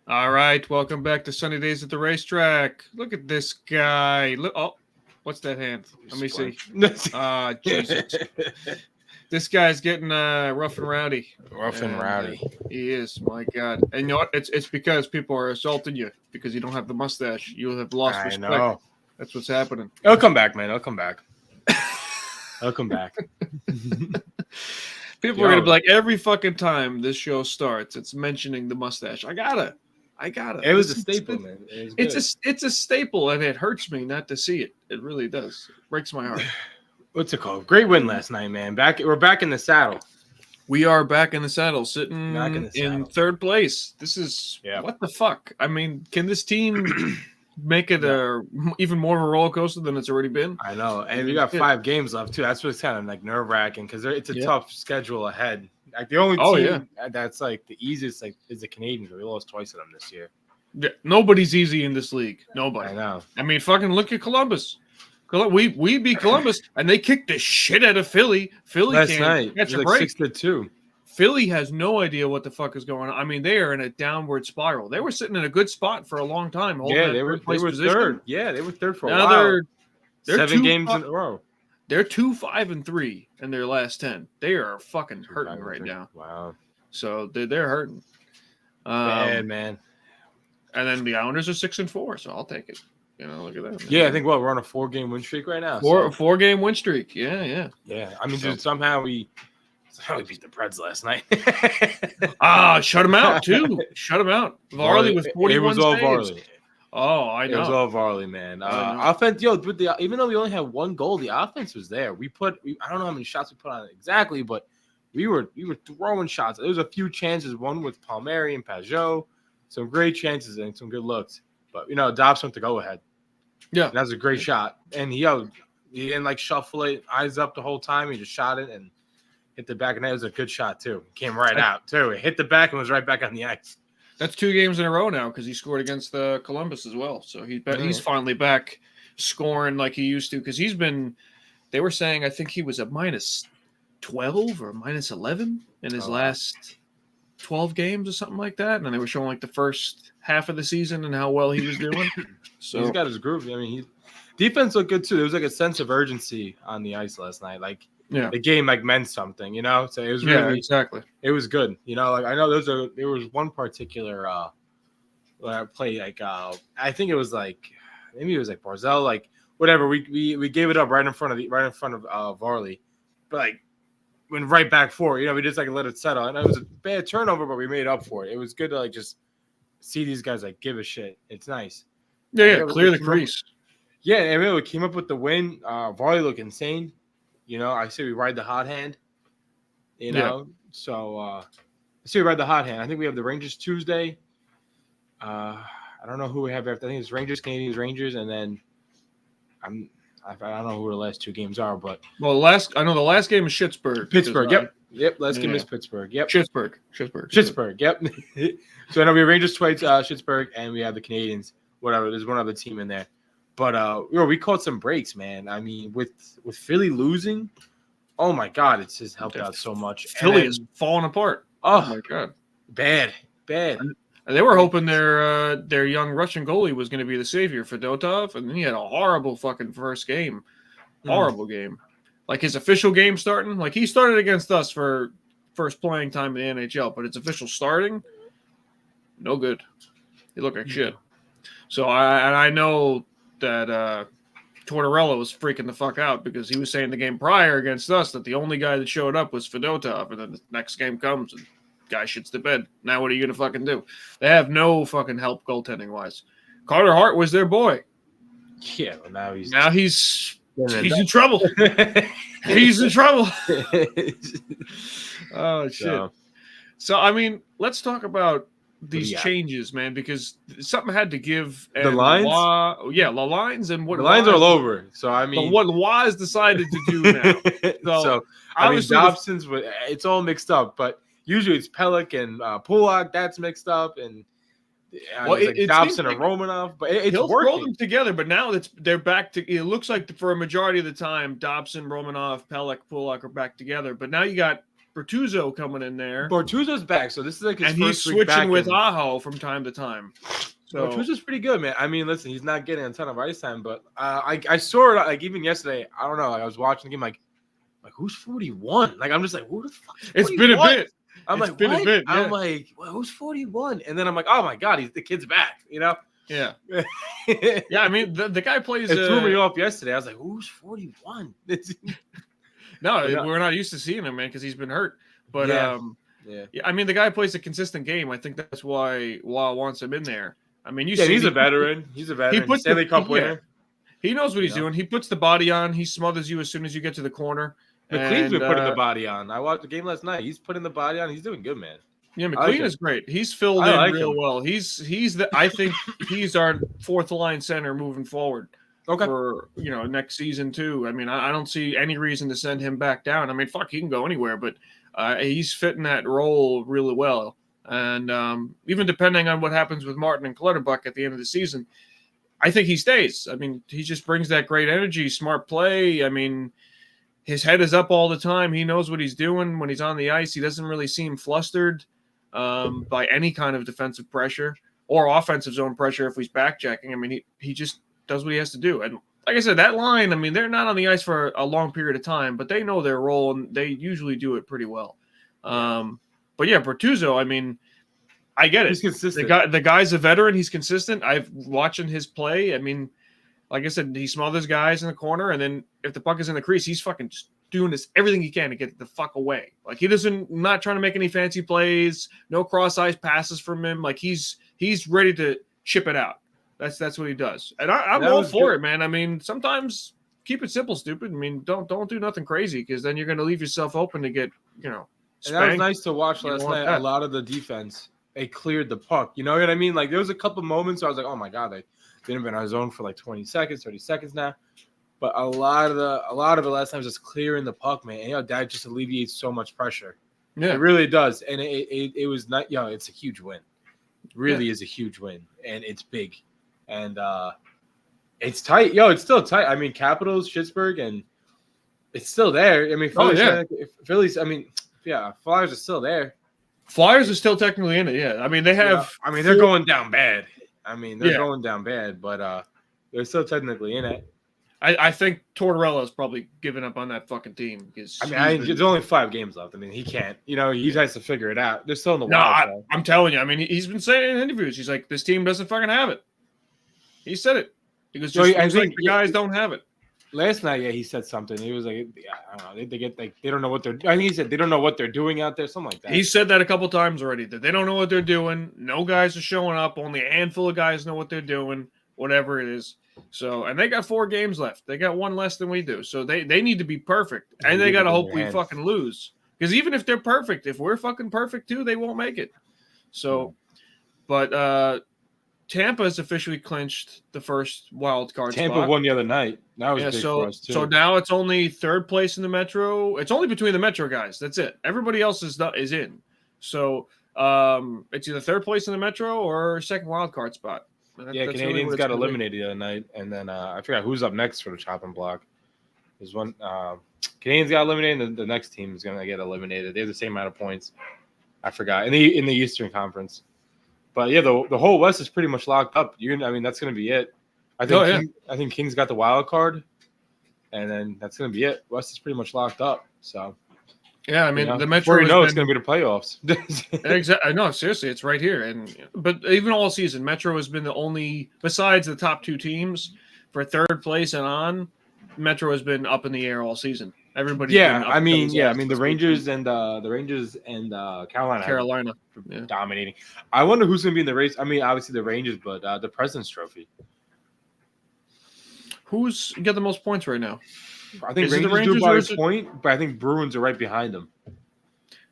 All right, welcome back to Sunny Days at the Racetrack. Look at this guy. Look, what's that hand? Let me see. Jesus. This guy's getting rough and rowdy. Rough and rowdy. He is, my God. And you know what? It's because people are assaulting you because you don't have the mustache. You have lost respect. I know. That's what's happening. It'll come back, man. It'll come back. It'll come back. People are going to be like, every fucking time this show starts, it's mentioning the mustache. I got it. It was a staple, man. It's a staple, and it hurts me not to see it. It really does. It breaks my heart. What's it called? Great win last night, man. We're back in the saddle. We are back in the saddle, sitting in third place. This is what the fuck? I mean, can this team make it even more of a roller coaster than it's already been? I know, and we got 5 games left too. That's what's kind of like nerve wracking because it's a tough schedule ahead. Like the only team that's like the easiest is the Canadians. We lost twice to them this year. Yeah, nobody's easy in this league. Nobody. I know. I mean, fucking look at Columbus. We beat Columbus, and they kicked the shit out of Philly. Philly last night. It was like 6-2. Philly has no idea what the fuck is going on. I mean, they are in a downward spiral. They were sitting in a good spot for a long time. They were third. Yeah, they were third for a while. They're 7 games in a row. They're 2-5-3 in their last 10. They are fucking hurting right now. Wow. So they're hurting. Bad, man. And then the Islanders are 6-4, so I'll take it. You know, look at that. Yeah, I think we're on a 4-game win streak right now. Four-game win streak. Yeah. I mean, dude, somehow we beat the Preds last night. Shut them out too. Shut them out. Varley with 41 It was all saves. Varley. Oh, I know. It was all Varley, man. Offense, even though we only had 1 goal, the offense was there. I don't know how many shots we put on it exactly, but we were throwing shots. There was a few chances, one with Palmieri and Pajot, some great chances and some good looks. But Dobbs went to go ahead. Yeah, that was a great shot, and he didn't like shuffle it, eyes up the whole time. He just shot it and hit the back, and that was a good shot too. It came right out too. It hit the back and was right back on the ice. That's 2 games in a row now because he scored against the Columbus as well. So he's finally back scoring like he used to because he's been. They were saying I think he was a -12 or -11 in his last 12 games or something like that, and then they were showing like the first half of the season and how well he was doing. So he's got his groove. I mean, defense looked good too. There was like a sense of urgency on the ice last night. Like the game like meant something, So it was really exactly. It was good, like I know there was one particular play like I think it was like maybe it was like Barzell, like whatever. We gave it up right in front of Varley, but like went right back for it. We just like let it settle, and it was a bad turnover, but we made up for it. It was good to like just see these guys like give a shit. It's nice. Yeah, clear the crease. Yeah, and we came up with the win. Varley looked insane. I say we ride the hot hand. So I say we ride the hot hand. I think we have the Rangers Tuesday. I don't know who we have after. I think it's Rangers, Canadians, Rangers, and then I don't know who the last 2 games are, but I know the last game is Pittsburgh. Pittsburgh, yep. Last game is Pittsburgh, yep. Pittsburgh, yep. So I know we have Rangers twice, Pittsburgh, and we have the Canadians. Whatever, there's one other team in there, but we caught some breaks, man. I mean, with Philly losing, oh my God, it's just helped out so much. Philly is falling apart. Oh my God, bad. And they were hoping their young Russian goalie was going to be the savior for Dotov, and then he had a horrible fucking first game. Horrible game. Like his official game starting, like he started against us for first playing time in the NHL, but its official starting, no good. He looked like shit. So I know that Tortorella was freaking the fuck out because he was saying the game prior against us that the only guy that showed up was Fedotov, and then the next game comes and guy shits the bed. Now what are you gonna fucking do? They have no fucking help goaltending wise. Carter Hart was their boy. Yeah, well now he's in trouble. He's in trouble. Oh shit. So I mean, let's talk about these changes, man, because something had to give. The lines? The lines and what the lines are all over. So I mean, what Waz decided to do now. So I mean, Dobson's. It's all mixed up, but usually it's Pelech and Pulock. That's mixed up, and it's Dobson and Romanov. But it's he'll working. Throw them together, but now they're back to. It looks like for a majority of the time, Dobson, Romanov, Pelech, Pulock are back together. But now you got Bertuzzo coming in there. Bortuzzo's back, so this is like his and first he's week back switching with in- Aho from time to time. So Bortuzzo's pretty good, man. I mean, listen, he's not getting a ton of ice time, but I saw it like even yesterday. I don't know. Like, I was watching the game, like who's 41? Like I'm just like, who the fuck? it's been a bit. I'm It's like, been a what? bit, yeah. I'm like, well, who's 41? And then I'm like, oh my god, the kid's back. You know? Yeah. It Yeah, I mean the guy plays. threw me off yesterday. I was like, who's 41? No, Yeah. we're not used to seeing him, man, because he's been hurt. But Yeah. yeah, I mean the guy plays a consistent game. I think that's why Wall wants him in there. I mean, you see, he's a veteran. He's a veteran. puts Stanley the- Cup yeah. winner. He knows what he's You know? doing. He puts the body on. He smothers you as soon as you get to the corner. McLean's been And, putting the body on. I watched the game last night. He's putting the body on. He's doing good, man. Yeah, I McLean like is great. He's filled I in like real him. well. I think he's our fourth line center moving forward Okay. for next season too. I mean, I don't see any reason to send him back down. I mean, fuck, he can go anywhere, but he's fitting that role really well. And even depending on what happens with Martin and Clutterbuck at the end of the season, I think he stays. I mean, he just brings that great energy, smart play. I mean, his head is up all the time. He knows what he's doing when he's on the ice. He doesn't really seem flustered by any kind of defensive pressure or offensive zone pressure if he's back checking. I mean, he just does what he has to do. And like I said, that line, I mean, they're not on the ice for a long period of time, but they know their role and they usually do it pretty well. But yeah, Bertuzzo, I mean, I get it. He's consistent. The guy's a veteran. He's consistent. I've watching his play. I mean, like I said, he smothers guys in the corner, and then if the puck is in the crease, he's fucking just doing everything he can to get the fuck away. Like not trying to make any fancy plays, no cross ice passes from him. Like he's ready to chip it out. That's what he does, and I'm all for it, man. I mean, sometimes keep it simple, stupid. I mean, don't do nothing crazy because then you're going to leave yourself open to get And that was nice to watch You last don't want night. that. A lot of the defense, they cleared the puck. You know what I mean? Like there was a couple moments where I was like, oh my god, they didn't been on his own for like 20 seconds, 30 seconds now. But a lot of it last time was just clearing the puck, man. And, that just alleviates so much pressure. Yeah. It really does. And it was not, it's a huge win. It really is a huge win. And it's big. And it's tight. It's still tight. I mean, Capitals, Pittsburgh, and it's still there. I mean, Phillies, I mean, Flyers are still there. Flyers are still technically in it. Yeah, I mean they have. I mean, they're going down bad. Going down bad, but they're still technically in it. I think Tortorella's probably given up on that fucking team because there's only 5 games left. I mean, he can't. He has to figure it out. They're still in the No, wild card. I'm telling you. I mean, he's been saying in interviews, he's like, this team doesn't fucking have it. He said it. He goes, I like think the guys don't have it. Last night, he said something. He was like, I don't know. They get like they don't know what they're. I think he said they don't know what they're doing out there, something like that. He said that a couple times already, that they don't know what they're doing. No guys are showing up. Only a handful of guys know what they're doing, whatever it is. So, and they got 4 games left. They got 1 less than we do. So they need to be perfect. And they got to hope we fucking lose. Because even if they're perfect, if we're fucking perfect too, they won't make it. So, but Tampa has officially clinched the first wild card Tampa spot. won the other night. That was big for us too. So now it's only 3rd place in the Metro. It's only between the Metro guys. That's it. Everybody else is in. So it's either 3rd place in the Metro or 2nd wild card spot. That's Canadians really got eliminated the other night, and then I forgot who's up next for the chopping block. There's one Canadians got eliminated, and the next team is gonna get eliminated. They have the same amount of points. I forgot in the Eastern Conference. But yeah, the whole West is pretty much locked up. That's going to be it. I think Kings got the wild card, and then that's going to be it. West is pretty much locked up. So yeah, I mean the Metro. It's going to be the playoffs. Exactly. No, seriously, it's right here. But even all season, Metro has been the only, besides the top 2 teams for 3rd place and on. Metro has been up in the air all season. Everybody. The Rangers and Carolina dominating. I wonder who's going to be in the race. I mean, obviously the Rangers, but the President's Trophy. Who's got the most points right now? I think Rangers do by a point, but I think Bruins are right behind them.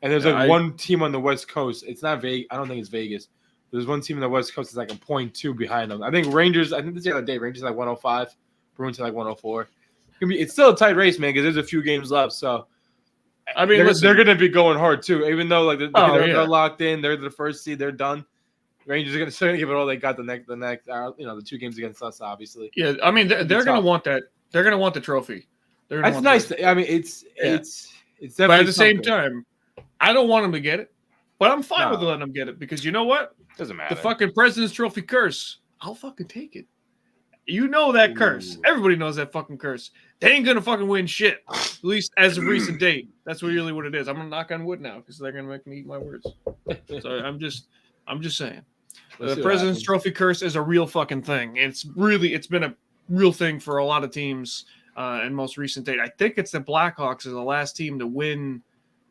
And there's one team on the West Coast. It's not Vegas. I don't think it's Vegas. There's one team on the West Coast that's like a 0.2 behind them. I think Rangers. I think this the other day Rangers like 105, Bruins are like 104. It's still a tight race, man, because there's a few games left. So, I mean, they're going to be going hard too, even though like they're locked in. They're the first seed. They're done. Rangers are going to give it all they got. The next, the 2 games against us, obviously. Yeah, I mean, they're going to want that. They're going to want the trophy. That's nice. I mean, it's definitely. But at the same time, I don't want him to get it, but I'm fine with No. letting him get it because you know what? Doesn't matter. The fucking President's Trophy curse. I'll fucking take it. You know that curse. Ooh. Everybody knows that fucking curse. They ain't gonna fucking win shit. At least as of recent date. That's really what it is. I'm gonna knock on wood now because they're gonna make me eat my words. So I'm just saying. The President's Trophy curse is a real fucking thing. It's been a real thing for a lot of teams in most recent date. I think it's the Blackhawks are the last team to win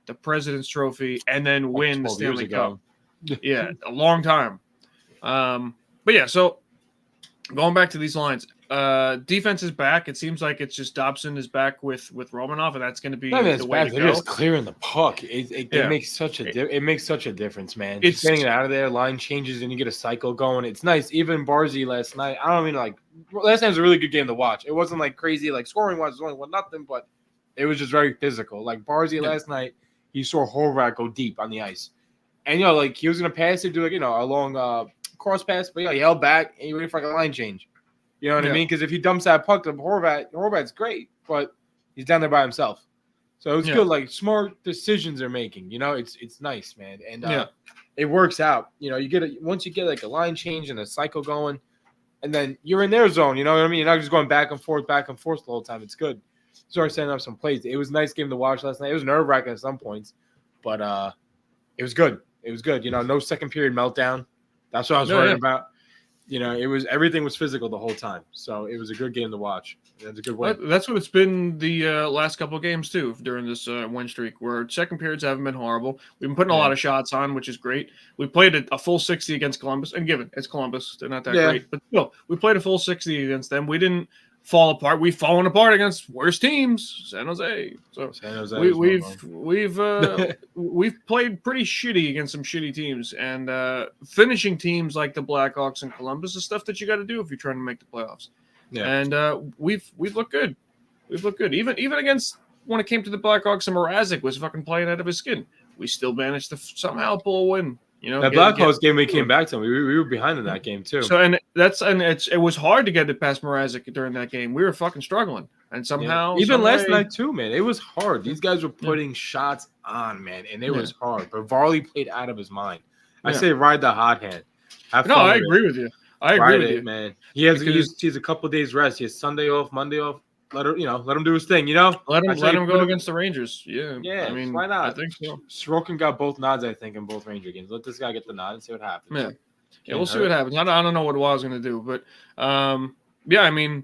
the President's Trophy and then win the Stanley Cup. Yeah, a long time. But yeah, so going back to these lines, defense is back. It seems like it's just Dobson is back with Romanov, and that's going to be the way to They're go. just clearing the puck. It makes such a difference, man. It's getting it out of there. Line changes, and you get a cycle going. It's nice. Even Barzy last night. I don't mean last night was a really good game to watch. It wasn't like crazy, like scoring wise, it was only 1-0, but it was just very physical. Like Barzy last night, he saw Horvat go deep on the ice, and like he was going to pass it, do a long cross pass, but he held back and he waited for a line change. You know what I mean? Because if he dumps that puck to Horvat's great, but he's down there by himself. So it was good. Like smart decisions they're making. It's nice, man, and it works out. Once you get like a line change and a cycle going, and then you're in their zone. You know what I mean? You're not just going back and forth the whole time. It's good. Start setting up some plays. It was a nice game to watch last night. It was nerve wracking at some points, but it was good. It was good. No second period meltdown. That's what I was worried about. Everything was physical the whole time. So it was a good game to watch. It was a good win. That's what it's been the last couple of games, too, during this win streak, where second periods haven't been horrible. We've been putting a lot of shots on, which is great. We played a full 60 against Columbus. And given it's Columbus, they're not that great. But still, we played a full 60 against them. We didn't fall apart. We've fallen apart against worse teams, San Jose. So San Jose we've played pretty shitty against some shitty teams, and finishing teams like the Blackhawks and Columbus is stuff that you got to do if you're trying to make the playoffs. Yeah. And we've looked good. We've looked good. Even against when it came to the Blackhawks and Mrazek was fucking playing out of his skin. We still managed to somehow pull a win. That Blackhawks game we came back to, we were behind in that game too. So it was hard to get it past Mrazek during that game. We were fucking struggling, and somehow even last night too, man. It was hard. These guys were putting shots on, man, and it was hard. But Varley played out of his mind. I say ride the hot hand. I agree with you. I agree with you, man. He has a couple of days rest. He has Sunday off, Monday off. Let him do his thing. Let him go against the Rangers. Yeah. I mean, why not? I think so. Sorokin got both nods, I think, in both Ranger games. Let this guy get the nod and see what happens. Yeah, we'll see what happens. I don't know what Wild's going to do, but I mean,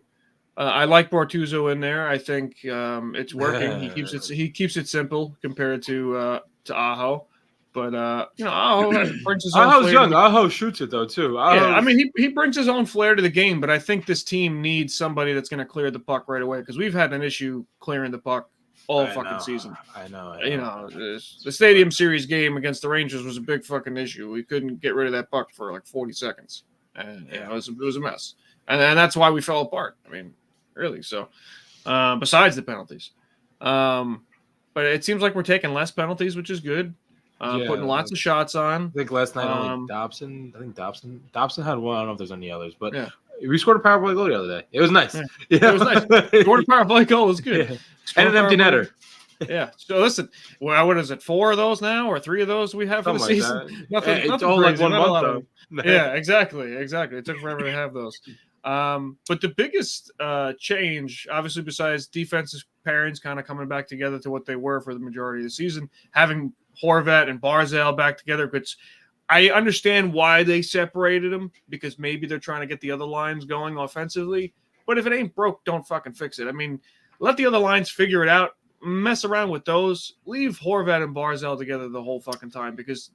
I like Bortuzzo in there. I think it's working. He keeps it simple compared to Aho. But Aho brings his own Aho's flair. young. Aho shoots it though too. I mean he brings his own flair to the game. But I think this team needs somebody that's going to clear the puck right away because we've had an issue clearing the puck all fucking season. I know. The Stadium Series game against the Rangers was a big fucking issue. We couldn't get rid of that puck for like 40 seconds, and it was a mess. And that's why we fell apart. I mean, really. So besides the penalties, but it seems like we're taking less penalties, which is good. Putting lots of shots on. I think last night only Dobson. I think Dobson had one. I don't know if there's any others, but we scored a power play goal the other day. It was nice. It was nice. Scored a power play goal was good. And an empty netter. Yeah. So listen, what is it? 4 of those now, or 3 of those we have for the season? Nothing. It's all like 1 month though. Yeah, exactly. It took forever to have those. But the biggest change, obviously, besides defensive pairings kind of coming back together to what they were for the majority of the season, having Horvat and Barzal back together, because I understand why they separated them, because maybe they're trying to get the other lines going offensively. But if it ain't broke, don't fucking fix it. I mean, let the other lines figure it out. Mess around with those. Leave Horvat and Barzal together the whole fucking time, because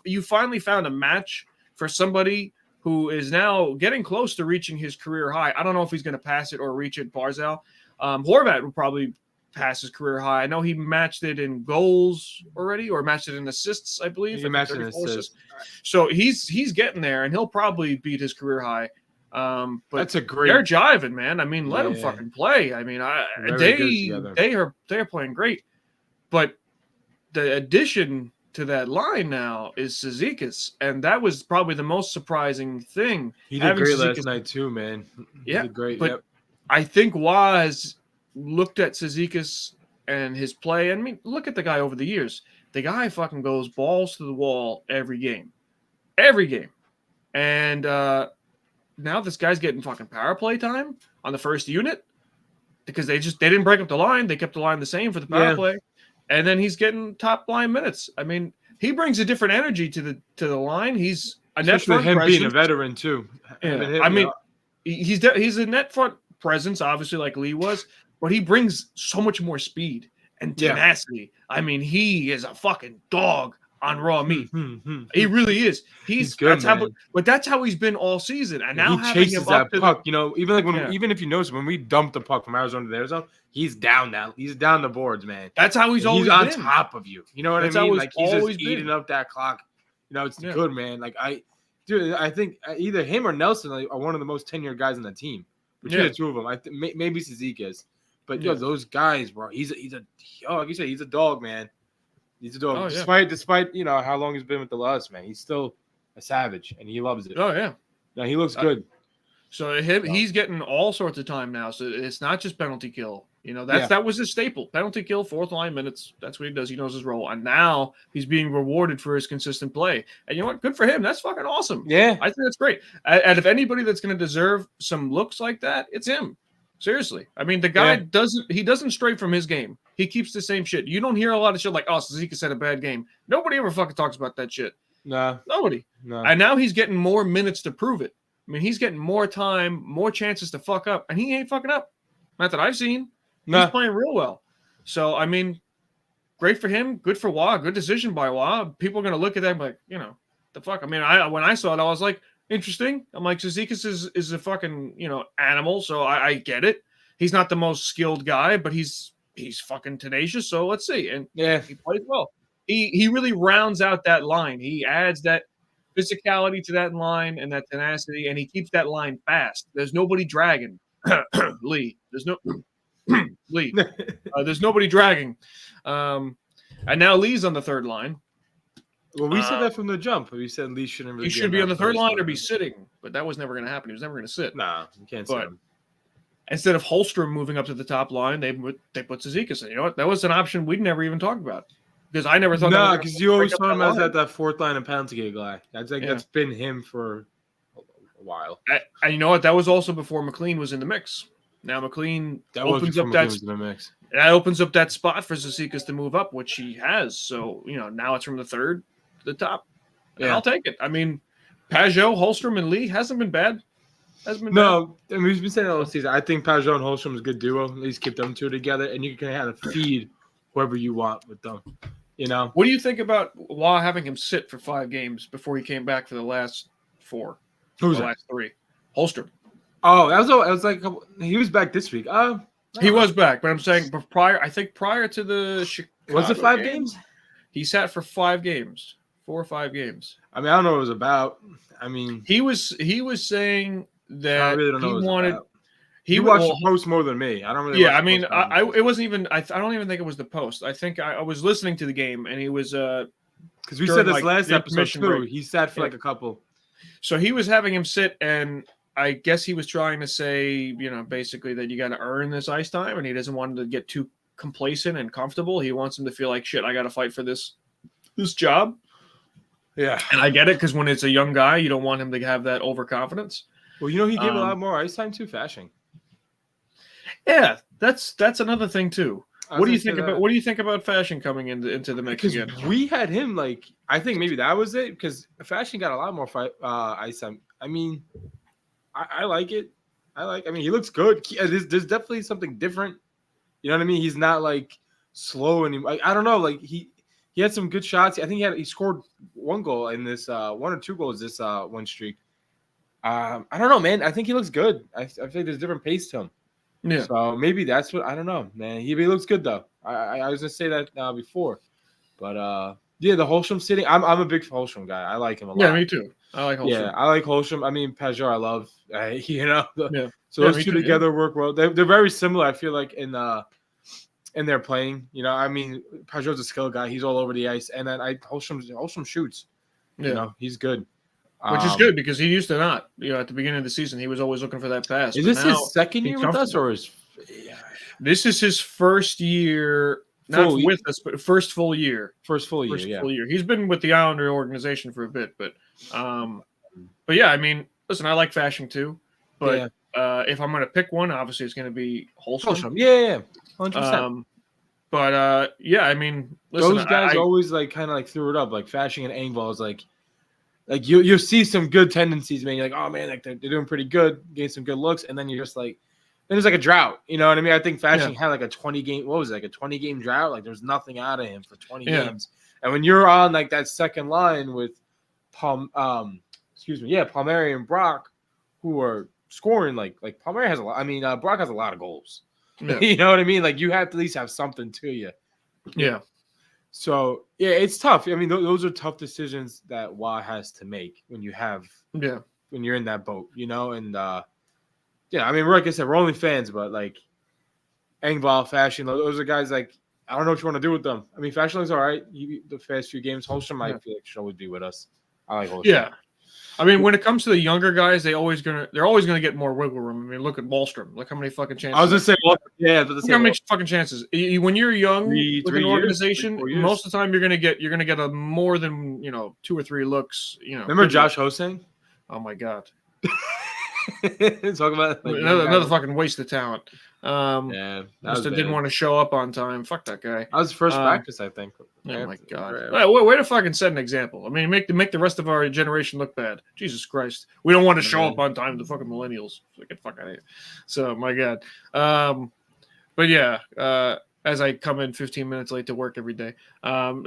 you finally found a match for somebody who is now getting close to reaching his career high. I don't know if he's going to pass it or reach it. Barzal, Horvat will probably pass his career high. I know he matched it in goals already, or matched it in assists, I believe. He matched it in assists. So he's getting there, and he'll probably beat his career high. But that's a great. They're jiving, man. I mean, let them fucking play. I mean, they are playing great. But the addition to that line now is Cizikas, and that was probably the most surprising thing. He did great last night too, man. He did great. But I think Waz looked at Cizikas and his play. I mean, look at the guy over the years. the guy fucking goes balls to the wall every game, and now this guy's getting fucking power play time on the first unit because they didn't break up the line. They kept the line the same for the power play, and then he's getting top line minutes. I mean, he brings a different energy to the line. He's a net front him presence. being a veteran too. Yeah. I mean, he's a net front presence, obviously, like Lee was, but he brings so much more speed and tenacity. I mean, he is a fucking dog on raw meat. He really is. He's good, that's how he's been all season. And now he chases that puck. Even if you notice when we dumped the puck from Arizona to their zone, he's down now. He's down the boards, man. That's how he's always been. He's on top of you. You know what I mean? Like he's just eating up that clock. It's good, man. Like I think either him or Nelson are one of the most tenured guys on the team. Between the two of them, I think maybe Suzuki is. But those guys, bro, he's like you said, he's a dog, man. He's a dog. Despite how long he's been with the Luss, man, he's still a savage and he loves it. Oh yeah. No, he looks good. So he's getting all sorts of time now. So it's not just penalty kill. That was his staple. Penalty kill, fourth line minutes. That's what he does. He knows his role. And now he's being rewarded for his consistent play. And you know what? Good for him. That's fucking awesome. Yeah. I think that's great. And if anybody that's going to deserve some looks like that, it's him. Seriously. I mean, the guy doesn't stray from his game. He keeps the same shit. You don't hear a lot of shit like, oh, Suzuki had a bad game. Nobody ever fucking talks about that shit. No. Nobody. No. And now he's getting more minutes to prove it. I mean, he's getting more time, more chances to fuck up, and he ain't fucking up. Not that I've seen. No. He's playing real well. So, I mean, great for him. Good for Wah. Good decision by Wah. People are going to look at that and be like, the fuck? I mean, when I saw it, I was like, interesting. I'm like, Zizekas is a fucking, animal, so I get it. He's not the most skilled guy, but he's fucking tenacious, so let's see. And he plays well. He really rounds out that line. He adds that physicality to that line and that tenacity, and he keeps that line fast. There's nobody dragging. Lee. There's no Lee. There's nobody dragging. And now Lee's on the third line. Well, we said that from the jump. We said Lee shouldn't really. He should be on the third line or be sitting, but that was never going to happen. He was never going to sit. Nah, you can't sit him. Instead of Holstrom moving up to the top line, they put Zizekas in. You know what? That was an option we'd never even talked about because I never thought. No, because you always saw him as that fourth line and penalty kill guy. That's been him for a while. And you know what? That was also before McLean was in the mix. Now McLean opens up that opens up that spot for Zizekas to move up, which he has. So now it's from the third to the top. And I'll take it. I mean, Pajot, Holstrom, and Lee hasn't been bad. No, I mean, we've been saying all season. I think Pajot and Holstrom is a good duo. At least keep them two together, and you can kind of feed whoever you want with them. What do you think about Wah having him sit for 5 games before he came back for the last 4? Who's the last 3? Holstrom. Oh, that was like he was back this week. He was back, but I'm saying prior to the Chicago was it 5 games? He sat for 5 games, 4 or 5 games. I mean, I don't know what it was about. I mean, he was saying that I really don't know he wanted. He watched the post more than me. I don't really. Yeah, I mean, it wasn't even. I don't even think it was the post. I think I was listening to the game, and he was because we said this last episode too. Break. He sat for like a couple. So he was having him sit, and I guess he was trying to say, basically that you got to earn this ice time, and he doesn't want him to get too complacent and comfortable. He wants him to feel like shit. I got to fight for this job. Yeah, and I get it because when it's a young guy, you don't want him to have that overconfidence. Well, he gave a lot more ice time to Fasching. Yeah, that's another thing too. What do you think about Fasching coming into the mix again? We had him I think maybe that was it because Fasching got a lot more ice time. I mean, I like it. I mean, he looks good. There's definitely something different. You know what I mean? He's not slow anymore. I don't know. He had some good shots. I think he scored 1 goal in this 1 or 2 goals this one streak. I don't know, man. I think he looks good. I feel like there's a different pace to him. Yeah. So maybe that's what I don't know, man. He looks good though. I was gonna say that before, but the Holstrom sitting. I'm a big Holstrom guy. I like him a lot. Yeah, me too. I like Holstrom. Yeah, I like Holstrom. I mean, Pajot, I love. So those two together work well. They're very similar. I feel like in their playing. I mean, Pajot's a skill guy. He's all over the ice, and then Holstrom shoots. Yeah, he's good. Which is good because he used to not. At the beginning of the season, he was always looking for that pass. Is this his second year with us, or is? This is his first year not with us, but first full year. First full year. He's been with the Islander organization for a bit, but yeah, I mean, listen, I like Fashing too, but if I'm gonna pick one, obviously it's gonna be Holstrom. Yeah, 100%. But yeah, I mean, listen, those guys always like kind of like threw it up, like Fashing and Engvall is like you see some good tendencies, man. You're like, oh man, like they're doing pretty good, getting some good looks, and then you're just like, then there's like a drought. You know what I mean? I think Fashing had like a 20 game. What was it, like a 20 game drought? Like there's nothing out of him for 20 games. And when you're on like that second line with Palmieri and Brock, who are scoring like Palmieri has a lot. I mean, Brock has a lot of goals. Yeah. You know what I mean? Like you have to at least have something to you. Yeah. So yeah, it's tough. I mean, those are tough decisions that WA has to make when you have when you're in that boat, you know. And I mean, like I said, we're only fans, but like Engvall, Fashion, those are guys like I don't know what you want to do with them. I mean, Fashion looks all right. The first few games, Holstrom, I feel like should always be with us. I like Holstrom. Yeah. I mean, when it comes to the younger guys, they're always gonna get more wiggle room. I mean, look at Wallstrom. Look how many fucking chances. I was gonna say, look how many fucking chances. When you're young with an organization, most of the time you're gonna get a more than 2 or 3 looks. Remember Josh Hosang? Oh my god. Talk about another fucking waste of talent. Didn't want to show up on time. Fuck that guy. That was first practice, I think. Oh my god! Way to fucking set an example. I mean, make the rest of our generation look bad. Jesus Christ, we don't want to show up on time. The fucking millennials, get the fuck out of here. So my god. But yeah, as I come in 15 minutes late to work every day. No.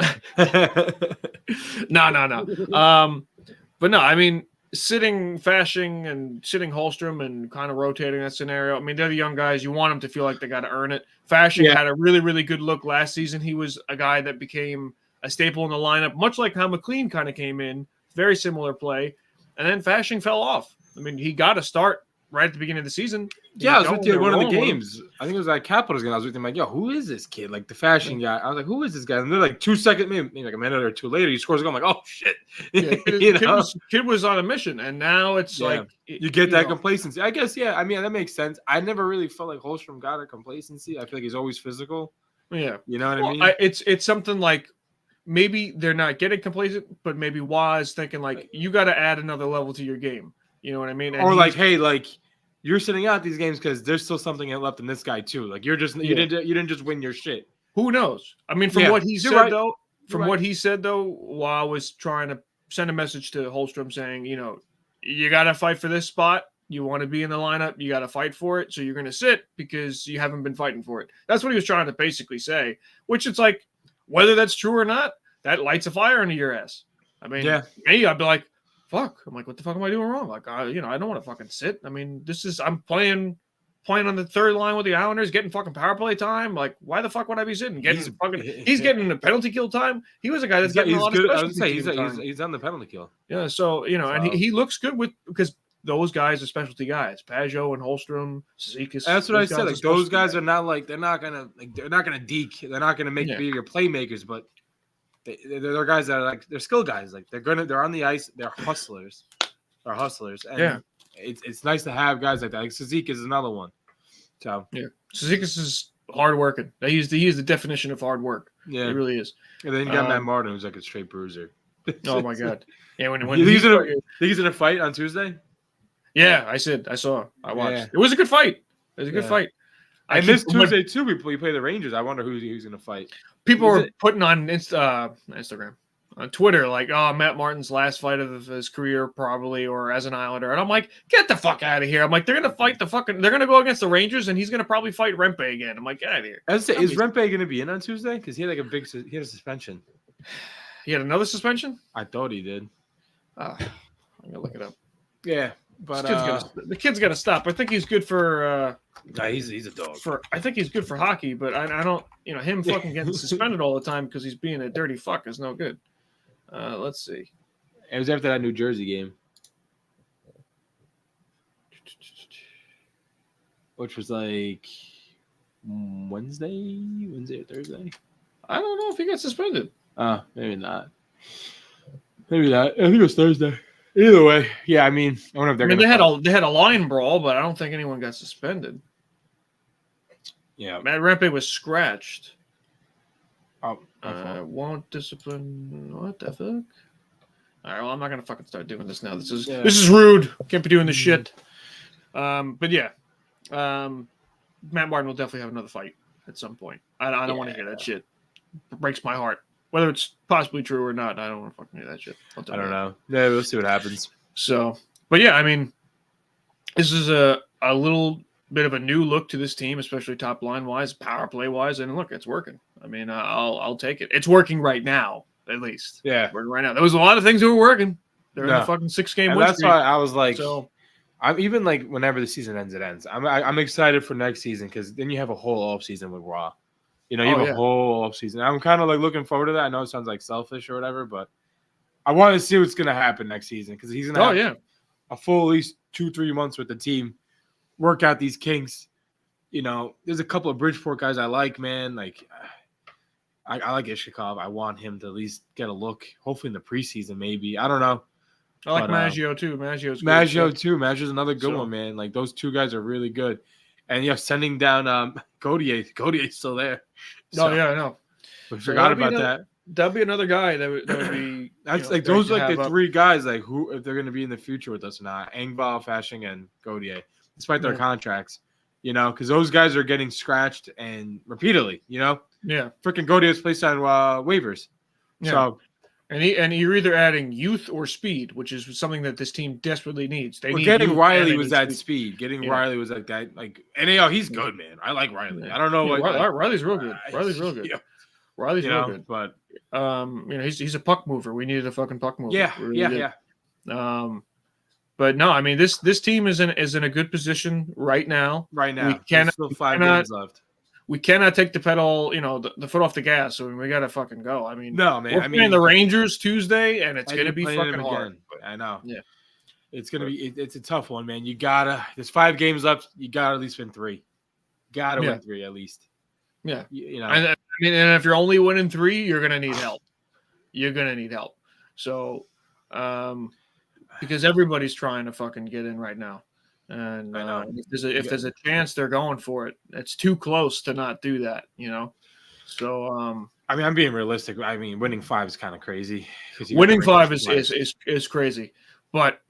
But no, I mean, sitting Fashing and sitting Holstrom and kind of rotating that scenario. I mean, they're the young guys. You want them to feel like they got to earn it. Fashing had a really, really good look last season. He was a guy that became a staple in the lineup, much like how McLean kind of came in. Very similar play. And then Fashing fell off. I mean, he got a start right at the beginning of the season. Yeah, I was with you at one of the games. I think it was at Capitals game. I was with him like, yo, who is this kid? Like the Fashing guy. I was like, who is this guy? And they're like 2 seconds, maybe like a minute or two later, he scores a goal. I'm like, oh shit. Kid was on a mission, and now it's like you get that complacency. I guess, I mean, that makes sense. I never really felt like Holstrom got a complacency. I feel like he's always physical. Yeah. You know what I mean? It's something like maybe they're not getting complacent, but maybe Waz is thinking like you got to add another level to your game. You know what I mean? And or like, hey, like you're sitting out these games because there's still something left in this guy too. Like you're just you didn't just win your shit. Who knows? I mean, from what he said though, Wah was trying to send a message to Holstrom saying, you got to fight for this spot. You want to be in the lineup. You got to fight for it. So you're going to sit because you haven't been fighting for it. That's what he was trying to basically say. Which it's like, whether that's true or not, that lights a fire under your ass. I mean, me, I'd be like, fuck. I'm like, what the fuck am I doing wrong? Like, I don't want to fucking sit. I mean, I'm playing on the third line with the Islanders, getting fucking power play time. Like, why the fuck would I be sitting? He's getting the penalty kill time. He was a guy that's getting a lot of special team time. He's on the penalty kill. Yeah, so and he looks good because those guys are specialty guys. Pajot and Holstrom, Cizikas. That's what I said. Like those guys are not like they're not gonna deke. They're not gonna make your playmakers, but they're guys that are like they're skill guys. Like they're on the ice. They're hustlers. And it's nice to have guys like that. Like Cizikas is another one. So Cizikas is hardworking. He's the definition of hard work. Yeah, he really is. And then you got Matt Martin, who's like a straight bruiser. Oh my god! Yeah, when he's in a fight on Tuesday. Yeah, I saw. I watched. Yeah. It was a good fight. It was a good fight. And this Tuesday too, we play the Rangers. I wonder who's going to fight. People were putting on Instagram, on Twitter, like, "Oh, Matt Martin's last fight of his career, probably, or as an Islander." And I'm like, "Get the fuck out of here!" I'm like, "They're going to fight they're going to go against the Rangers, and he's going to probably fight Rempe again." I'm like, "Get out of here!" Is Rempe going to be in on Tuesday? Because he had a suspension. He had another suspension? I thought he did. I'm gonna look it up. Yeah. But the kid's got to stop. I think he's good for. He's a dog. I think he's good for hockey, but I don't. Him fucking getting suspended all the time because he's being a dirty fuck is no good. Let's see. It was after that New Jersey game, which was like Wednesday or Thursday. I don't know if he got suspended. Maybe not. Maybe not. I think it was Thursday. Either way, yeah. I mean, I wonder if they had a line brawl, but I don't think anyone got suspended. Yeah, Matt Rempe was scratched. Oh, my fault. Won't discipline. What the fuck? All right, well, I'm not gonna fucking start doing this now. This Yeah. is rude. Can't be doing this shit. But yeah, Matt Martin will definitely have another fight at some point. I don't want to hear that shit. It breaks my heart. Whether it's possibly true or not, I don't want to fucking hear that shit. I don't know. Yeah, we'll see what happens. So, but yeah, I mean, this is a little bit of a new look to this team, especially top line wise, power play wise, and look, it's working. I mean, I'll take it. It's working right now, at least. Yeah, working right now. There was a lot of things that were working. They're in the fucking 6-game win that's streak. why I was like, So I'm even like, whenever the season ends, it ends. I'm excited for next season because then you have a whole off season with Raw. You know, you have a whole off season. I'm kind of like looking forward to that. I know it sounds like selfish or whatever, but I want to see what's gonna happen next season because he's gonna have a full at least 2-3 months with the team, work out these kinks. You know, there's a couple of Bridgeport guys I like, man. Like, I like Ishikov. I want him to at least get a look. Hopefully in the preseason, maybe. I don't know. I like Maggio too. Maggio's another good one, man. Like those two guys are really good. And sending down Gautier. Gautier's still there. So, I know. We forgot about that. That'd be another guy that would be. That's like those are like the three guys like who if they're going to be in the future with us or not. Engvall, Fashing, and Gautier, despite their contracts. You know, because those guys are getting scratched and repeatedly. You know. Yeah. Freaking Gautier's placed on waivers. Yeah. So. And you're either adding youth or speed, which is something that this team desperately needs. Getting Riley was that speed. Getting Riley was like that. Like NAL, he's good, man. I like Riley. I don't know. Riley's real good. Riley's real good. Yeah. Riley's real good. But he's a puck mover. We needed a fucking puck mover. Yeah. But no, I mean this team is in a good position right now. We cannot still 5 games left. We cannot take the pedal, the foot off the gas. So we got to fucking go. I mean, no, man. We're playing the Rangers Tuesday, and it's going to be fucking hard. I know. Yeah. It's going to be – it's a tough one, man. You got to – there's 5 games left. You got to at least win 3. Got to win 3 at least. Yeah. You know. And if you're only winning 3, you're going to need help. So, because everybody's trying to fucking get in right now. And if there's a chance they're going for it, it's too close to not do that, So I mean, I'm being realistic. I mean, winning 5 is kind of crazy. Winning 5 is crazy, but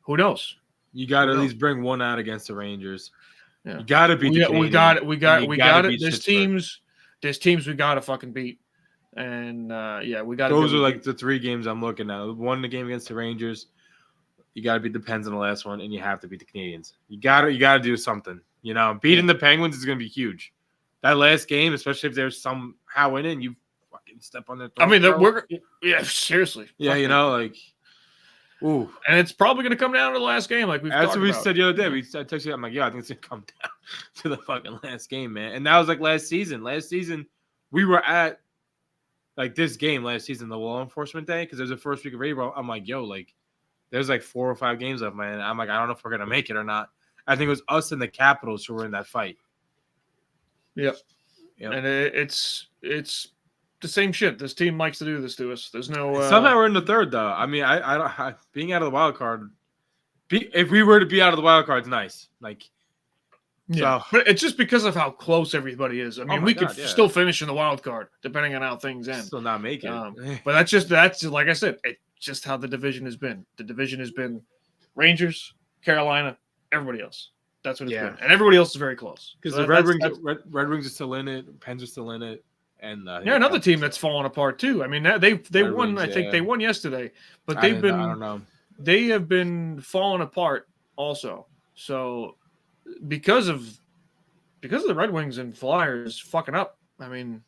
who knows? You got to at least bring one out against the Rangers. Yeah. You got to beat the Canadiens. We got it. There's teams we got to fucking beat, and we got. Those are like the 3 games I'm looking at. One the game against the Rangers. You got to beat the Pens in the last one, and you have to beat the Canadiens. You got to do something. Beating the Penguins is going to be huge. That last game, especially if there's somehow in it, and you fucking step on their throat. I mean, seriously. Yeah, ooh. And it's probably going to come down to the last game, like we've talked about. That's what we said the other day. I texted you. I'm like, I think it's going to come down to the fucking last game, man. And that was like last season. Last season, we were at like this game last season, the law enforcement day, because there's the first week of April. I'm like, there's like 4 or 5 games left, man. I'm like, I don't know if we're gonna make it or not. I think it was us and the Capitals who were in that fight. Yep. And it's the same shit. This team likes to do this to us. There's no. Somehow we're in the third, though. I mean, I being out of the wild card. If we were to be out of the wild card, it's nice. Like, yeah, so. But it's just because of how close everybody is. I mean, we could still finish in the wild card depending on how things end. Still not make it. But that's like I said. Just how the division has been. The division has been Rangers, Carolina, everybody else. That's what it's been, and everybody else is very close. Because the Red Wings are still in it, Pens are still in it, and another team that's fallen apart too. I mean, they won. I think they won yesterday, but I don't know. They have been falling apart also. So because of the Red Wings and Flyers fucking up, I mean,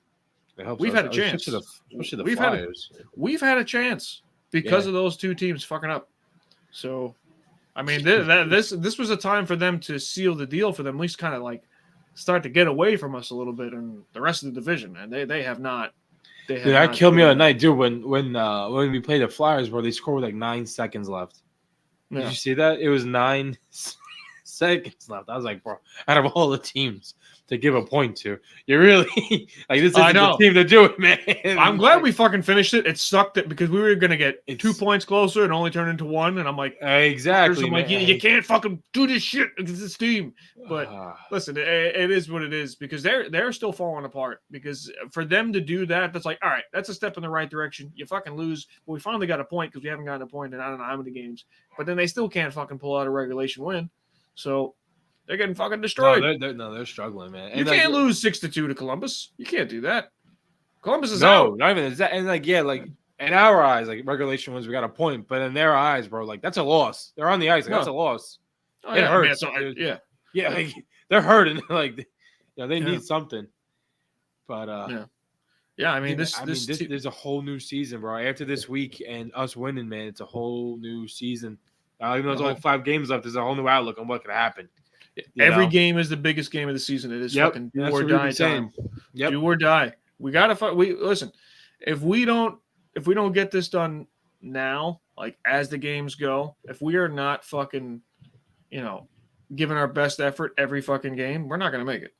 we've had a chance. Especially the Flyers. We've had a chance. Because of those 2 teams fucking up. So, I mean, this was a time for them to seal the deal for them, at least kind of like start to get away from us a little bit in the rest of the division. And they have not. That killed me on the night, dude. When we played the Flyers, bro, they scored with like 9 seconds left. Did you see that? It was 9 seconds left. I was like, bro, out of all the teams to give a point to, you really like this isn't the team to do it, man. I'm glad we fucking finished it. It sucked that because we were gonna get It's- 2 points closer and only turn into 1. And I'm like, exactly. I'm like, you can't fucking do this shit against this team. But Ah. listen, it is what it is because they're still falling apart. Because for them to do that, that's like, all right, that's a step in the right direction. You fucking lose, but we finally got a point because we haven't gotten a point in I don't know how many games. But then they still can't fucking pull out a regulation win. So they're getting fucking destroyed. They're struggling, man. You can't lose 6-2 to Columbus. You can't do that. Columbus is no, out. not even that. And like, yeah, like in our eyes, like regulation wins, we got a point. But in their eyes, bro, like that's a loss. They're on the ice, like, that's a loss. Oh, it yeah, hurts. yeah. Yeah, like they're hurting. Like, they need something. But yeah. I mean, dude, this there's a whole new season, bro. After this week and us winning, man, it's a whole new season. Even though there's only 5 games left, there's a whole new outlook on what could happen. Every game is the biggest game of the season. It is fucking do or die time. Yep. Do or die. We gotta fight. Listen. If we don't get this done now, like as the games go, if we are not fucking, giving our best effort every fucking game, we're not gonna make it.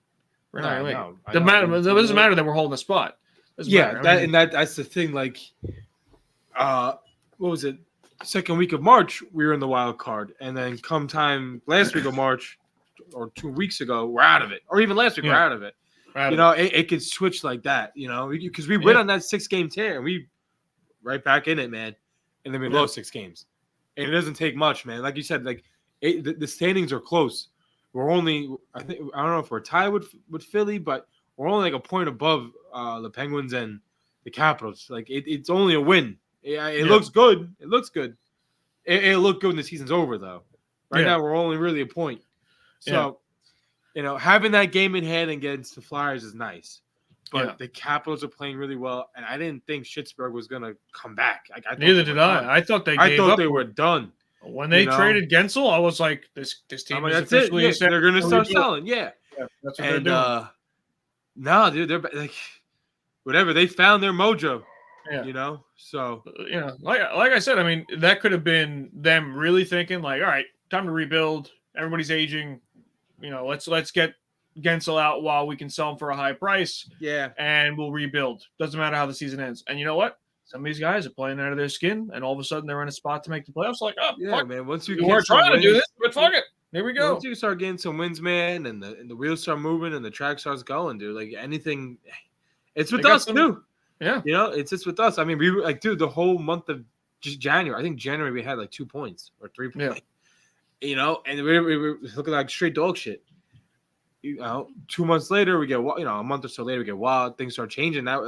We're not gonna make it. It doesn't matter that we're holding a spot. Yeah, that's the thing. Like, what was it? Second week of March, we were in the wild card, and then come time last week of March or 2 weeks ago, we're out of it, or even last week we're out of it. It could switch like that, because we went on that 6-game tear and we right back in it, man, and then we lost 6 games, and it doesn't take much, man. Like you said, like the standings are close. We're only, I don't know if we're tied with Philly, but we're only like a point above the Penguins and the Capitals. Like it's only a win. It looks good. It looks good. It'll look good when the season's over, though. Right now, we're only really a point. So, having that game in hand against the Flyers is nice. But the Capitals are playing really well, and I didn't think Schittsburg was going to come back. Neither did I. I thought they were done. When they traded Gensel, I was like, this team is that's officially it. They're going to start selling. Yeah, that's what they're doing. No, dude, they're like whatever. They found their mojo. Yeah. So like I said, I mean, that could have been them really thinking like, all right, time to rebuild. Everybody's aging. Let's get Gensel out while we can sell him for a high price. Yeah, and we'll rebuild. Doesn't matter how the season ends. And you know what? Some of these guys are playing out of their skin, and all of a sudden they're in a spot to make the playoffs. Like, oh, yeah, fuck. man. Once we weren't trying to do this, but fuck it. Here we go. Once you start getting some wins, man, and the wheels start moving and the track starts going, dude. Like anything, it's with us too. Yeah, it's just with us. I mean, we were like, dude, the whole month of just January. I think January we had like 2 points or 3 points. Yeah. And we were looking like straight dog shit. 2 months later, we get a month or so later, we get wild. Things start changing. Now,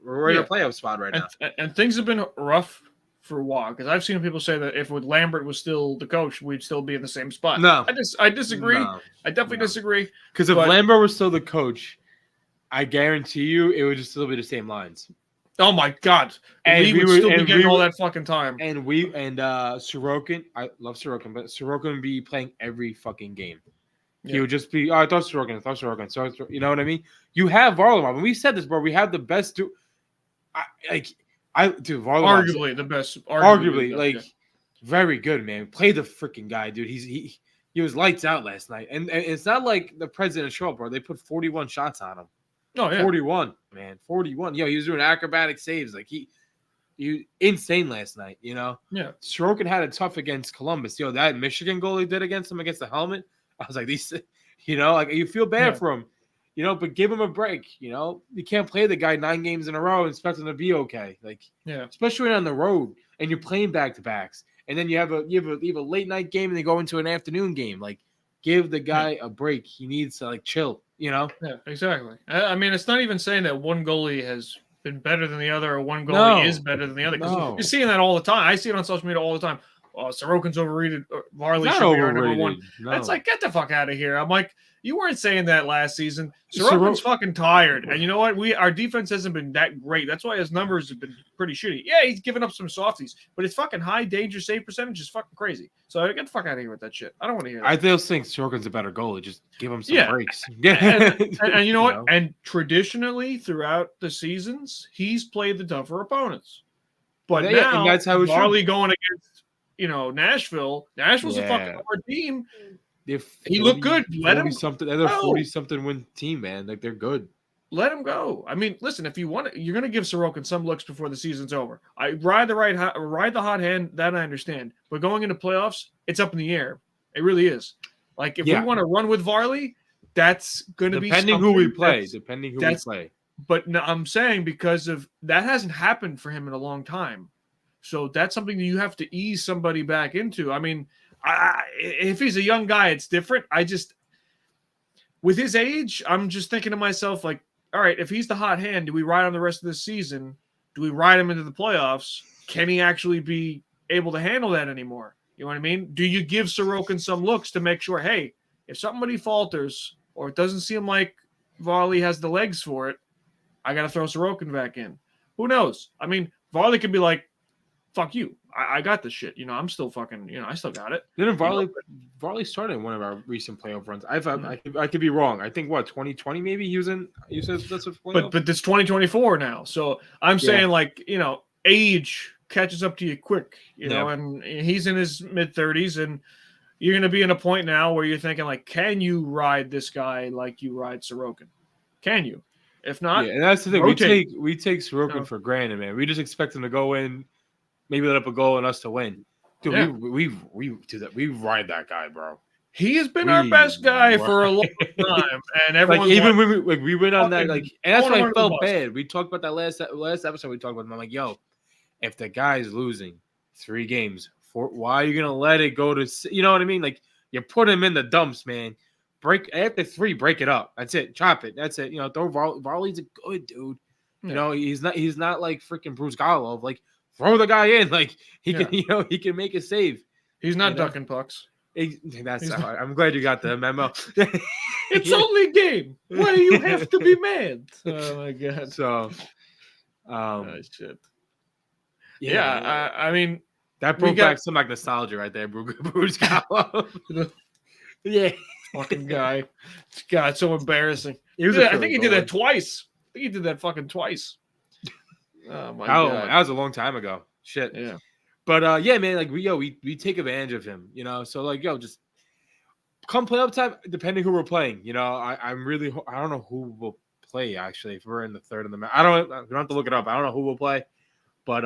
we're in a playoff spot right now. And things have been rough for a while because I've seen people say that if Lambert was still the coach, we'd still be in the same spot. No, I disagree. No. I definitely disagree. Because if Lambert was still the coach, I guarantee you it would just still be the same lines. Oh my god! And we would still be getting all that fucking time. And Sorokin, I love Sorokin, but Sorokin would be playing every fucking game. He would just be. Oh, I thought Sorokin. So you know what I mean? You have Varlamov, and we said this, bro. We have the best. Varlamov, arguably the best. Arguably, very good, man. Play the freaking guy, dude. He was lights out last night, and it's not like the president show up, bro. They put 41 shots on him. Oh yeah, 41, man, 41. Yo, he was doing acrobatic saves, like he insane last night. Yeah, Sorokin had it tough against Columbus. Yo, that Michigan goal he did against him against the helmet. I was like, these, like you feel bad for him, but give him a break. You can't play the guy 9 games in a row and expect him to be okay. Especially on the road and you're playing back to backs, and then you have a late night game and they go into an afternoon game. Like, give the guy a break. He needs to chill. Yeah, exactly. I mean, it's not even saying that one goalie has been better than the other or one goalie is better than the other. You're seeing that all the time. I see it on social media all the time. Sorokin's overrated. Varley should be our number 1. No. It's like, get the fuck out of here. I'm like, you weren't saying that last season. Sorokin's fucking tired. And you know what? Our defense hasn't been that great. That's why his numbers have been pretty shitty. Yeah, he's given up some softies, but his fucking high danger save percentage is fucking crazy. So get the fuck out of here with that shit. I don't want to hear that. I still think Sorokin's a better goalie. Just give him some breaks. and you know what? And traditionally, throughout the seasons, he's played the tougher opponents. But now, and that's how Varley going against Nashville's a fucking hard team. He looked good. Let him something. They're a 40-something win team, man. Like they're good. Let him go. I mean, listen, if you want, you're going to give Sorokin some looks before the season's over. I ride the hot hand. That I understand, but going into playoffs, it's up in the air. It really is. Like if we want to run with Varley, that's going to be depending who we play. Depending who we play. But no, I'm saying because of that hasn't happened for him in a long time, so that's something that you have to ease somebody back into. I mean, if he's a young guy, it's different. With his age, I'm just thinking to myself like, all right, if he's the hot hand, do we ride on the rest of this season? Do we ride him into the playoffs? Can he actually be able to handle that anymore? You know what I mean? Do you give Sorokin some looks to make sure, hey, if somebody falters or it doesn't seem like Varley has the legs for it, I got to throw Sorokin back in. Who knows? I mean, Varley could be like, fuck you. I got this shit. I'm still fucking, I still got it. Didn't Varley started in one of our recent playoff runs. I could be wrong. I think 2020 maybe he was in. You said that's a playoff. But it's 2024 now. So I'm saying age catches up to you quick, know, and he's in his mid 30s and you're going to be in a point now where you're thinking like, can you ride this guy like you ride Sorokin? Can you? If not, and that's the thing. We take Sorokin for granted, man. We just expect him to go in, maybe let up a goal and us to win. Dude, we do that. We ride that guy, bro. He has been our best guy for a long time, and everyone even when we went on that, and that's why I felt bad. We talked about that last episode. We talked about. I'm like, yo, if the guy's losing 3 games, why are you gonna let it go to? You know what I mean? Like you put him in the dumps, man. Break after 3, break it up. That's it. Chop it. That's it. Throw Varley's a good dude. He's not like freaking Bruce Gallo. Like throw the guy in. Like he can. He can make a save. He's not ducking pucks. I'm glad you got the memo. It's only a game. Why do you have to be mad? Oh my god. So, shit. Yeah, I mean that brought back some nostalgia right there, Bruce Gallo. Yeah. Fucking guy. God, it's so embarrassing. I think he did that twice. I think he did that fucking twice. Oh my god. That was a long time ago. Shit. Yeah. But man, like we take advantage of him, So like just come playoff time, depending who we're playing. I don't know who will play actually if we're in the third of the match. We don't have to look it up. I don't know who will play. But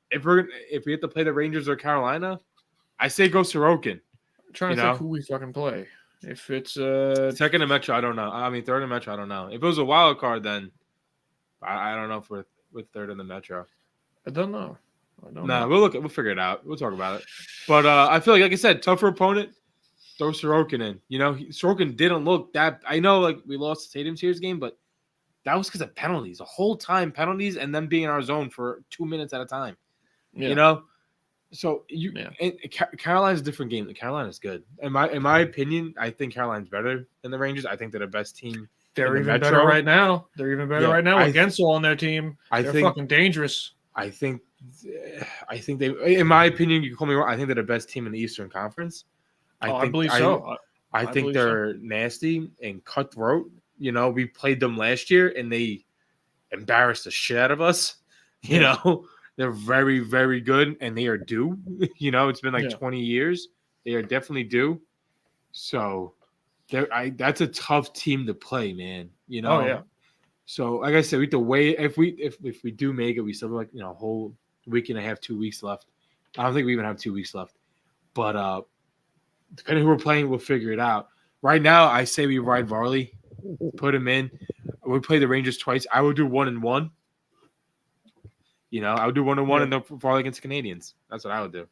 if we have to play the Rangers or Carolina, I say go Sorokin. I'm trying to think who we fucking play. If it's second in Metro, I don't know. I mean, third in Metro, I don't know. If it was a wild card, then I don't know if we're third in the Metro. I don't know. We'll figure it out. We'll talk about it. But I feel like I said, tougher opponent. Throw Sorokin in. Sorokin didn't look that. I know, like we lost the Tatum Series game, but that was because of penalties. The whole time penalties, and them being in our zone for 2 minutes at a time. Yeah. So Carolina's a different game. Carolina's good. In my opinion, I think Carolina's better than the Rangers. I think they're the best team. They're even better right now. They're even better right now with Gensel on their team. They're fucking dangerous. I think they, in my opinion, you can call me wrong. I think they're the best team in the Eastern Conference. I believe so. I think they're nasty and cutthroat. We played them last year and they embarrassed the shit out of us. They're very, very good, and they are due. It's been 20 years. They are definitely due. So, that's a tough team to play, man. Oh yeah. So, like I said, we have to wait. If we do make it, we still have a whole week and a half, 2 weeks left. I don't think we even have 2 weeks left. But depending who we're playing, we'll figure it out. Right now, I say we ride Varley, put him in. We play the Rangers twice. I would do 1-1. I would do 1-1 and then Varley against the Canadians. That's what I would do.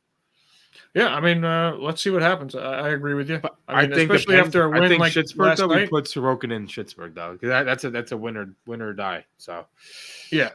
Yeah, I mean, let's see what happens. I agree with you. I think especially after a win like Schittsburg, though, night, we put Sorokin in Schittsburg, though, because that's a winner or die. So, yeah.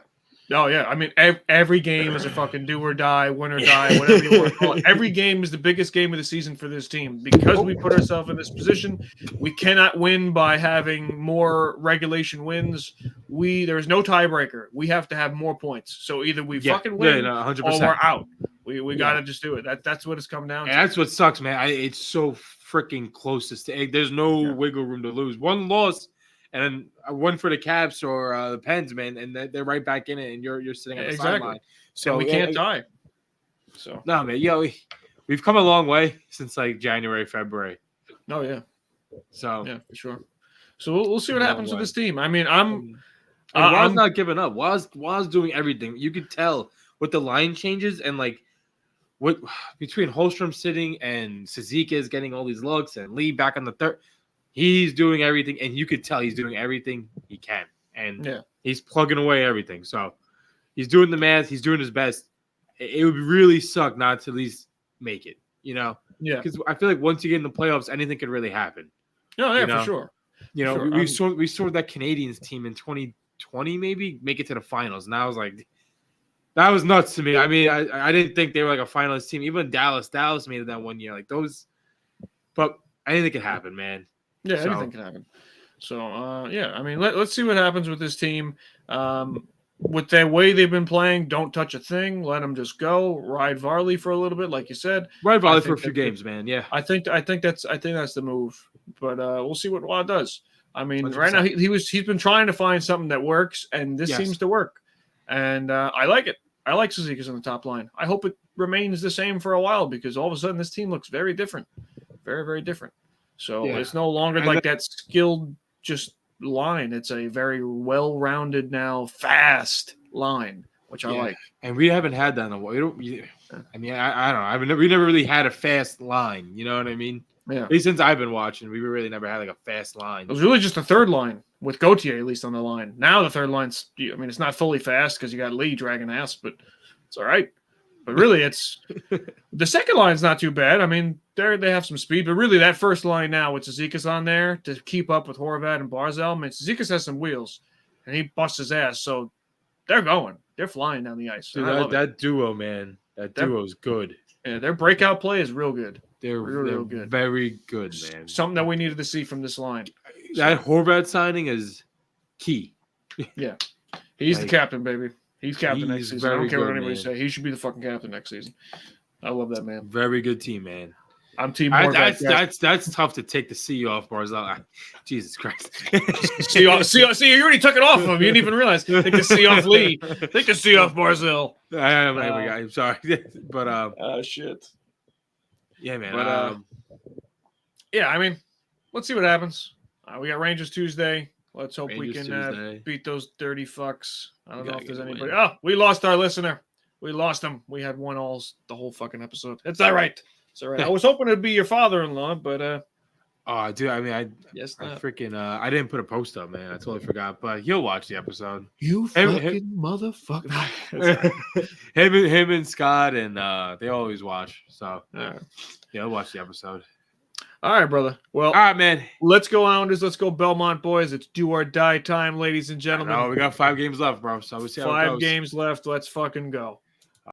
Oh yeah, I mean every game is a fucking do or die, win or die, whatever you want to call it. Every game is the biggest game of the season for this team because we put ourselves in this position. We cannot win by having more regulation wins. There's no tiebreaker. We have to have more points. So either we fucking win 100%. or we're out. We got to just do it. That's what it's come down to. And that's what sucks, man. It's so freaking close to stay. There's no wiggle room to lose. One loss. And then one for the Caps or the Pens, man, and they're right back in it, and you're sitting on the sideline. So and we can't die. So no, man, we've come a long way since like January, February. Oh yeah. So Yeah, for sure. So we'll see what Long happens with way. this team. I mean, I'm Waz not giving up. Waz doing everything. You could tell with the line changes and like what between Holstrom sitting and Suzuki is getting all these looks and Lee back on the third. He's doing everything, and you could tell he's doing everything he can, and yeah. he's plugging away everything. So he's doing the math. He's doing his best. It would really suck not to at least make it, Yeah. Because I feel like once you get in the playoffs, anything could really happen. No, yeah, You know? for sure. Sure. We saw that Canadians team in 2020 maybe make it to the finals, and I was like, that was nuts to me. I mean, I didn't think they were like a finalist team. Even Dallas made it that one year. Like those, but anything could happen, man. Yeah, anything can happen. So, yeah, I mean, let's see what happens with this team. With the way they've been playing, don't touch a thing. Let them just go. Ride Varley for a little bit, like you said. Ride Varley for a few games, man. Yeah, I think that's the move. But we'll see what Wad does. I mean, 100%. right now he's been trying to find something that works, and this seems to work. And I like it. I like Suzuki's on the top line. I hope it remains the same for a while because all of a sudden this team looks very different, very, very different. So it's no longer that skilled just line. It's a very well-rounded now, fast line, which I like. And we haven't had that in a while. I mean, I don't know. We never really had a fast line. You know what I mean? Yeah. At least since I've been watching, we really never had like a fast line. It was really just the third line with Gauthier at least on the line. Now the third line's, I mean, it's not fully fast because you got Lee dragging ass, but it's all right. But really, it's the second line's not too bad. I mean, they have some speed, but really that first line now with Zizekas on there to keep up with Horvat and Barzal. I mean, Zizekas has some wheels, and he busts his ass, so they're going. They're flying down the ice. Dude, that duo, man, that duo is good. Yeah, their breakout play is real good. They're real good. Very good, man. Something that we needed to see from this line. That Horvat signing is key. Yeah, he's the captain, baby. He's captain next season. I don't care what anybody say. He should be the fucking captain next season. I love that man. Very good team, man. I'm team Horvat. That's tough to take the C off Barzal. Jesus Christ. See, you already took it off of him. You didn't even realize. Take the C off Lee. Take the C off Barzal. I'm sorry. But shit. Yeah, man. But, yeah, I mean, let's see what happens. We got Rangers Tuesday. Let's hope we can beat those dirty fucks. I don't know if there's anybody. Oh, we lost our listener. We lost him. We had one alls the whole fucking episode. It's all right. It's all right. I was hoping it'd be your father-in-law, but oh, dude. I mean, I freaking I didn't put a post up, man. I totally forgot. But he'll watch the episode. You fucking motherfucker. him and Scott and they always watch. So yeah, he'll watch the episode. All right, brother. Well, all right, man. Let's go, Islanders. Let's go, Belmont boys. It's do or die time, ladies and gentlemen. We got 5 games left, bro. So we'll see how it goes. 5 games left. Let's fucking go.